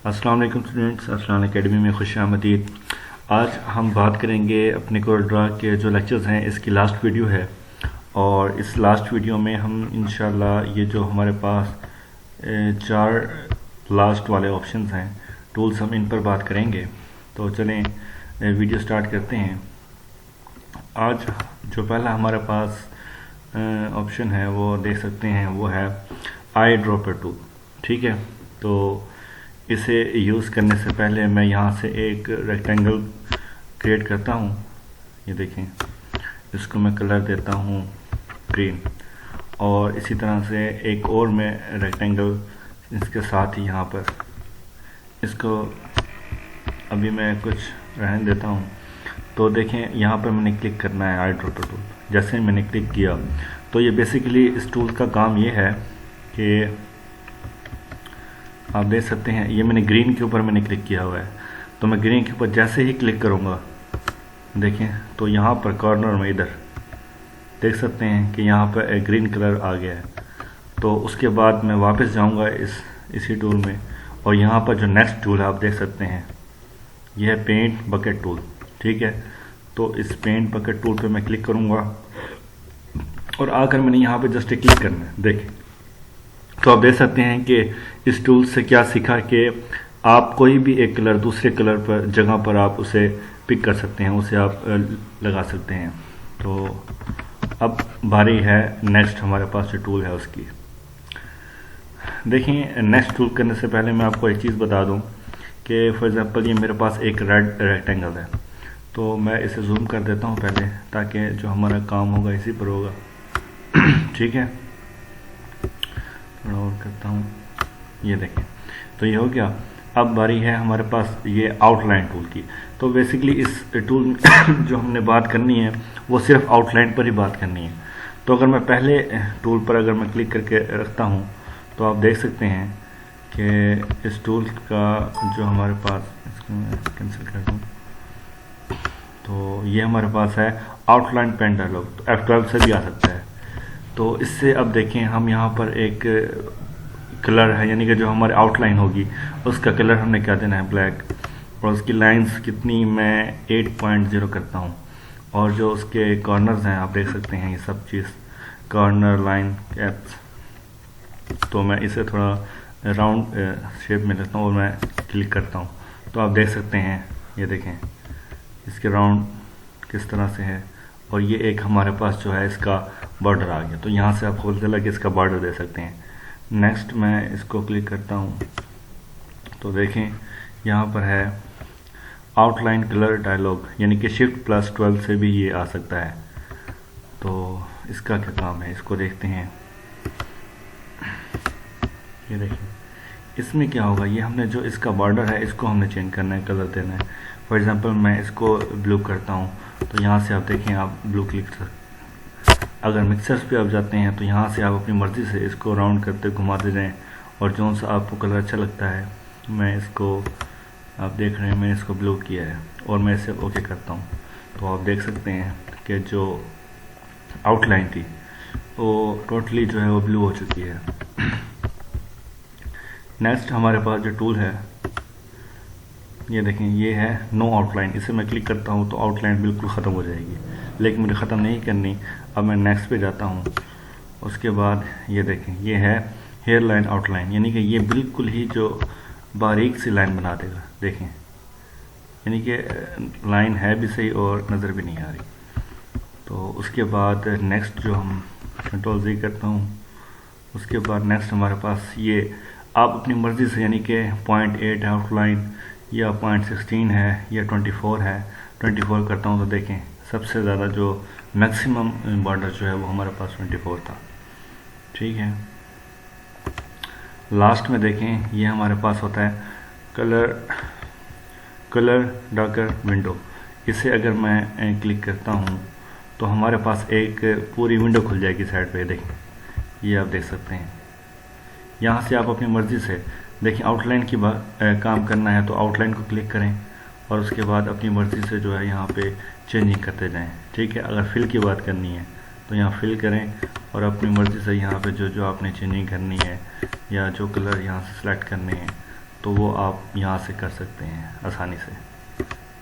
अस्सलाम वालेकुम स्टूडेंट्स, अस्सलाम एकेडमी में खुश आमदीद। आज हम बात करेंगे अपने कोरल ड्रा के जो लेक्चर्स हैं इसकी लास्ट वीडियो है। और इस लास्ट वीडियो में हम इंशाल्लाह ये जो हमारे पास चार लास्ट वाले ऑप्शंस हैं टूल्स, हम इन पर बात करेंगे। तो चलें वीडियो स्टार्ट करते हैं। आज जो पहला हमारे पास ऑप्शन है वो देख सकते हैं, वो है आई ड्रॉपर टूल। ठीक है, तो इसे यूज़ करने से पहले मैं यहाँ से एक रेक्टेंगल क्रिएट करता हूँ। ये देखें, इसको मैं कलर देता हूँ ग्रीन, और इसी तरह से एक और मैं रेक्टेंगल इसके साथ ही यहाँ पर इसको अभी मैं कुछ रहने देता हूँ। तो देखें, यहाँ पर मैंने क्लिक करना है आई ड्रॉपर टूल। जैसे मैंने क्लिक किया तो ये बेसिकली इस टूल का काम ये है कि आप देख सकते हैं ये मैंने ग्रीन के ऊपर मैंने क्लिक किया हुआ है। तो मैं ग्रीन के ऊपर जैसे ही क्लिक करूँगा, देखें तो यहाँ पर कॉर्नर में इधर देख सकते हैं कि यहाँ पर एक ग्रीन कलर आ गया है। तो उसके बाद मैं वापस जाऊँगा इसी टूल में, और यहाँ पर जो नेक्स्ट टूल है आप देख सकते हैं यह है पेंट बकेट टूल। ठीक है, तो इस पेंट बकेट टूल पे मैं क्लिक करूँगा और आकर मैंने यहाँ पे जस्ट क्लिक करना है। देखें, तो आप देख सकते हैं कि इस टूल से क्या सीखा कि आप कोई भी एक कलर दूसरे कलर पर जगह पर आप उसे पिक कर सकते हैं, उसे आप लगा सकते हैं। तो अब बारी है नेक्स्ट हमारे पास जो टूल है उसकी। देखें, नेक्स्ट टूल करने से पहले मैं आपको एक चीज़ बता दूं कि फॉर एग्जांपल ये मेरे पास एक रेड रेक्टेंगल है, तो मैं इसे जूम कर देता हूं पहले, ताकि जो हमारा काम होगा इसी पर होगा। ठीक है, थोड़ा और करता हूँ। ये देखें, तो ये हो गया। अब बारी है हमारे पास ये आउटलाइन टूल की। तो बेसिकली इस टूल में जो हमने बात करनी है वो सिर्फ आउटलाइन पर ही बात करनी है। तो अगर मैं पहले टूल पर अगर मैं क्लिक करके रखता हूँ तो आप देख सकते हैं कि इस टूल का जो हमारे पास, इसको मैं कैंसिल कर दूँ, तो ये हमारे पास है आउटलाइन पेन डायलॉग। तो F12 से भी आ सकता है। तो इससे अब देखें, हम यहाँ पर एक कलर है, यानी कि जो हमारी आउटलाइन होगी उसका कलर हमने क्या देना है, ब्लैक। और उसकी लाइंस कितनी, मैं 8.0 करता हूँ। और जो उसके कॉर्नर्स हैं आप देख सकते हैं, ये सब चीज़ कॉर्नर लाइन कैप्स। तो मैं इसे थोड़ा राउंड शेप में लेता हूँ और मैं क्लिक करता हूँ। तो आप देख सकते हैं, ये देखें इसके राउंड किस तरह से है। और ये एक हमारे पास जो है इसका बॉर्डर आ गया। तो यहाँ से आप खोलते लगे इसका बॉर्डर दे सकते हैं। नेक्स्ट मैं इसको क्लिक करता हूँ, तो देखें यहाँ पर है आउटलाइन कलर डायलॉग, यानी कि Shift+12 से भी ये आ सकता है। तो इसका क्या काम है, इसको देखते हैं। ये देखिए, इसमें क्या होगा, ये हमने जो इसका बॉर्डर है इसको हमने चेंज करना है, कलर देना है। फॉर एग्जांपल मैं इसको ब्लू करता हूँ, तो यहाँ से आप देखें आप ब्लू क्लिक कर। अगर मिक्सर्स पे आप जाते हैं तो यहाँ से आप अपनी मर्ज़ी से इसको राउंड करते घुमाते जाएं, और जो सा आपको कलर अच्छा लगता है, मैं इसको, आप देख रहे हैं मैंने इसको ब्लू किया है और मैं इसे ओके करता हूँ। तो आप देख सकते हैं कि जो आउटलाइन थी वो टोटली जो है वो ब्लू हो चुकी है। नेक्स्ट हमारे पास जो टूल है, ये देखें, ये है नो आउटलाइन। इसे मैं क्लिक करता हूँ तो आउटलाइन बिल्कुल ख़त्म हो जाएगी, लेकिन मुझे ख़त्म नहीं करनी। अब मैं नेक्स्ट पे जाता हूँ। उसके बाद ये देखें, ये है हेयर लाइन आउटलाइन, यानी कि ये बिल्कुल ही जो बारीक सी लाइन बना देगा। देखें, यानी कि लाइन है भी सही और नज़र भी नहीं आ रही। तो उसके बाद नेक्स्ट जो हम Ctrl+Z करता हूँ, उसके बाद नेक्स्ट हमारे पास ये आप अपनी मर्ज़ी से, यानी कि 0.8 है आउटलाइन, या 0.16 है, या 24 है। 24 करता हूँ तो देखें सबसे ज़्यादा जो मैक्सिमम बॉर्डर जो है वो हमारे पास 24 था। ठीक है, लास्ट में देखें ये हमारे पास होता है कलर डार्कर विंडो। इसे अगर मैं क्लिक करता हूँ तो हमारे पास एक पूरी विंडो खुल जाएगी साइड पे। देखें, ये आप देख सकते हैं। यहाँ से आप अपनी मर्ज़ी से देखें, आउटलाइन की काम करना है तो आउटलाइन को क्लिक करें, और उसके बाद अपनी मर्ज़ी से जो है यहाँ पे चेंजिंग करते जाएं। ठीक है, अगर फिल की बात करनी है तो यहाँ फिल करें, और अपनी मर्ज़ी से यहाँ पे जो जो आपने चेंजिंग करनी है या जो कलर यहाँ से सिलेक्ट करने हैं तो वो आप यहाँ से कर सकते हैं आसानी से।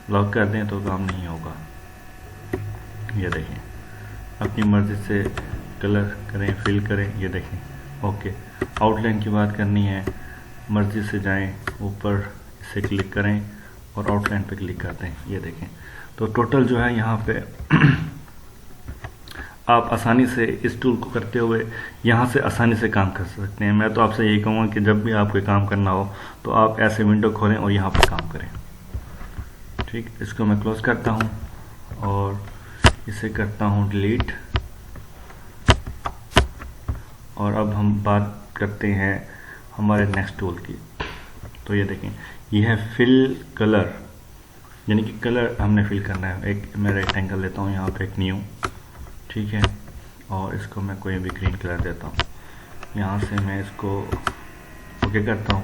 लॉक कर दें तो काम नहीं होगा। ये देखें, अपनी मर्ज़ी से कलर करें, फिल करें। ये देखें, ओके। आउटलाइन की बात करनी है, मर्ज़ी से जाएं, ऊपर इसे क्लिक करें और आउटलाइन पे क्लिक करते हैं। ये देखें, तो टोटल जो है यहाँ पे आप आसानी से इस टूल को करते हुए यहाँ से आसानी से काम कर सकते हैं। मैं तो आपसे यही कहूँगा कि जब भी आपको काम करना हो तो आप ऐसे विंडो खोलें और यहाँ पर काम करें। ठीक, इसको मैं क्लोज करता हूँ और इसे करता हूँ डिलीट। और अब हम बात करते हैं हमारे नेक्स्ट टूल की। तो ये देखें, ये है फिल कलर, यानी कि कलर हमने फिल करना है। एक मैं रेक्टेंगल लेता हूँ यहाँ पे, एक न्यू, ठीक है, और इसको मैं कोई भी ग्रीन कलर देता हूँ। यहाँ से मैं इसको ओके करता हूँ।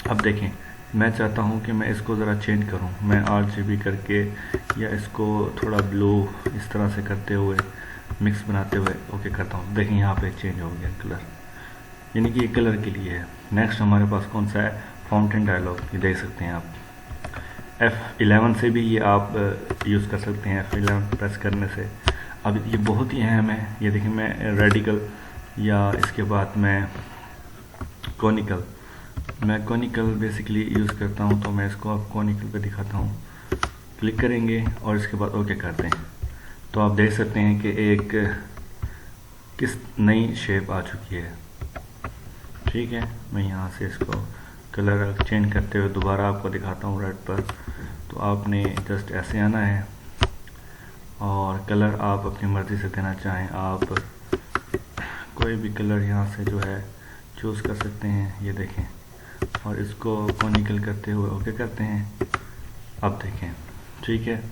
अब देखें, मैं चाहता हूँ कि मैं इसको ज़रा चेंज करूँ। मैं RGB करके या इसको थोड़ा ब्लू इस तरह से करते हुए, मिक्स बनाते हुए ओके करता हूँ। देखें, यहाँ पे चेंज हो गया कलर, यानी कि ये कलर के लिए है। नेक्स्ट हमारे पास कौन सा है, फाउंटेन डायलॉग। ये देख सकते हैं आप, F11 से भी ये आप यूज़ कर सकते हैं, F11 प्रेस करने से। अब ये बहुत ही अहम है। ये देखिए, मैं रेडिकल या इसके बाद मैं कोनिकल बेसिकली यूज़ करता हूँ। तो मैं इसको अब कोनिकल पे दिखाता हूँ। क्लिक करेंगे और इसके बाद ओके करते हैं। तो आप देख सकते हैं कि एक किस नई शेप आ चुकी है। ठीक है, मैं यहाँ से इसको कलर चेंज करते हुए दोबारा आपको दिखाता हूँ रेड पर। तो आपने जस्ट ऐसे आना है और कलर आप अपनी मर्ज़ी से देना चाहें, आप कोई भी कलर यहाँ से जो है चूज़ कर सकते हैं। ये देखें, और इसको कोनिकल करते हुए ओके करते हैं। अब देखें, ठीक है,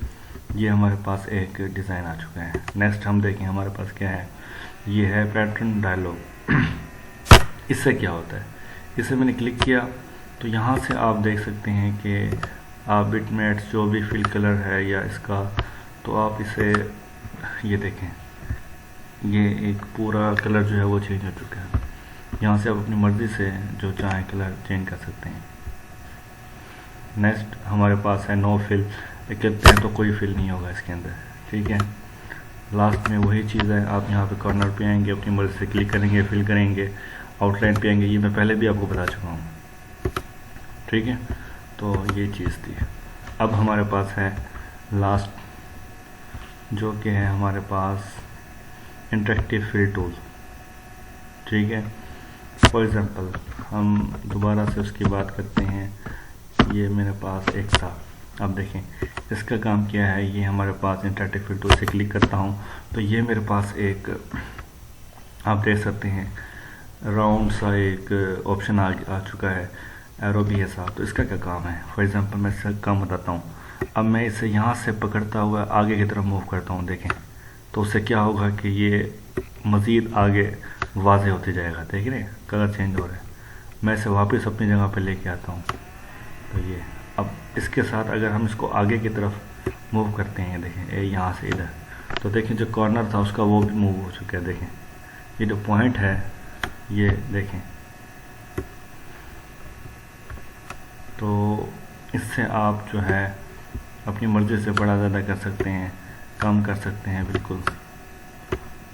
ये हमारे पास एक डिज़ाइन आ चुका है। नेक्स्ट हम देखें हमारे पास क्या है। ये है पैटर्न डायलॉग। इससे क्या होता है, इसे मैंने क्लिक किया तो यहाँ से आप देख सकते हैं कि आप बिटमेट्स जो भी फिल कलर है या इसका, तो आप इसे ये देखें, ये एक पूरा कलर जो है वो चेंज हो चुका है। यहाँ से आप अपनी मर्ज़ी से जो चाहें कलर चेंज कर सकते हैं। नेक्स्ट हमारे पास है नो फिल। कहते हैं तो कोई फिल नहीं होगा इसके अंदर। ठीक है, लास्ट में वही चीज़ है, आप यहाँ पे कॉर्नर पे आएंगे, अपनी मर्ज़ी से क्लिक करेंगे, फिल करेंगे, आउटलाइन पे आएंगे। ये मैं पहले भी आपको बता चुका हूँ। ठीक है, तो ये चीज़ थी। अब हमारे पास है लास्ट, जो कि है हमारे पास इंटरेक्टिव फिल टूल। ठीक है, फॉर एग्ज़ाम्पल हम दोबारा से उसकी बात करते हैं। ये मेरे पास एक था। अब देखें इसका काम क्या है। ये हमारे पास इंटरेक्टिव फिल टूल से क्लिक करता हूँ तो ये मेरे पास एक, आप देख सकते हैं, राउंड सा एक ऑप्शन आ चुका है, एरो भी है साथ। तो इसका क्या काम है, फॉर एग्ज़ाम्पल मैं इसका काम बताता हूँ। अब मैं इसे यहाँ से पकड़ता हुआ आगे की तरफ मूव करता हूँ। देखें तो उससे क्या होगा कि ये मज़ीद आगे वाज़े होते जाएगा। देख रहे हैं, कलर चेंज हो रहा है। मैं इसे वापस अपनी जगह पे लेके आता हूँ। तो ये अब इसके साथ अगर हम इसको आगे की तरफ मूव करते हैं, देखें यहाँ से इधर, तो देखें जो कॉर्नर था उसका वो भी मूव हो चुका है। देखें ये जो पॉइंट है, ये देखें, तो इससे आप जो है अपनी मर्ज़ी से बड़ा ज़्यादा कर सकते हैं, कम कर सकते हैं, बिल्कुल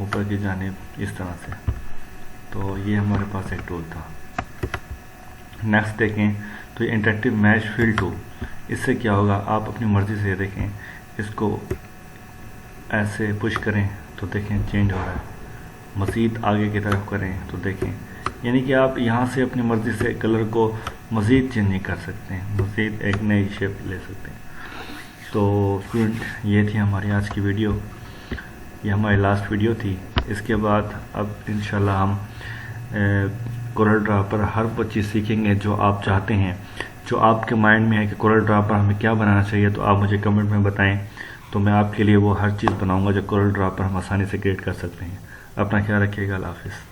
ऊपर की जानिब इस तरह से। तो ये हमारे पास एक टूल था। नेक्स्ट देखें तो ये इंटरेक्टिव मैच फिल टूल। इससे क्या होगा, आप अपनी मर्ज़ी से देखें, इसको ऐसे पुश करें तो देखें चेंज हो रहा है, मज़ीद आगे की तरफ करें तो देखें, यानी कि आप यहाँ से अपनी मर्ज़ी से कलर को मज़ीद चेंज नहीं कर सकते हैं, मज़ीद एक नई शेप ले सकते हैं। तो स्टूडेंट, ये थी हमारी आज की वीडियो, ये हमारी लास्ट वीडियो थी। इसके बाद अब इंशाल्लाह हम कोरल ड्रा पर हर वो चीज़ सीखेंगे जो आप चाहते हैं, जो आपके माइंड में है कि कोरल ड्रा पर हमें क्या बनाना चाहिए, तो आप मुझे कमेंट में बताएं, तो मैं आपके लिए वो हर चीज़ बनाऊंगा जो कोरल ड्रा पर हम आसानी से क्रिएट कर सकते हैं। अपना ख्याल रखिएगा। अल्लाह हाफ़िज़।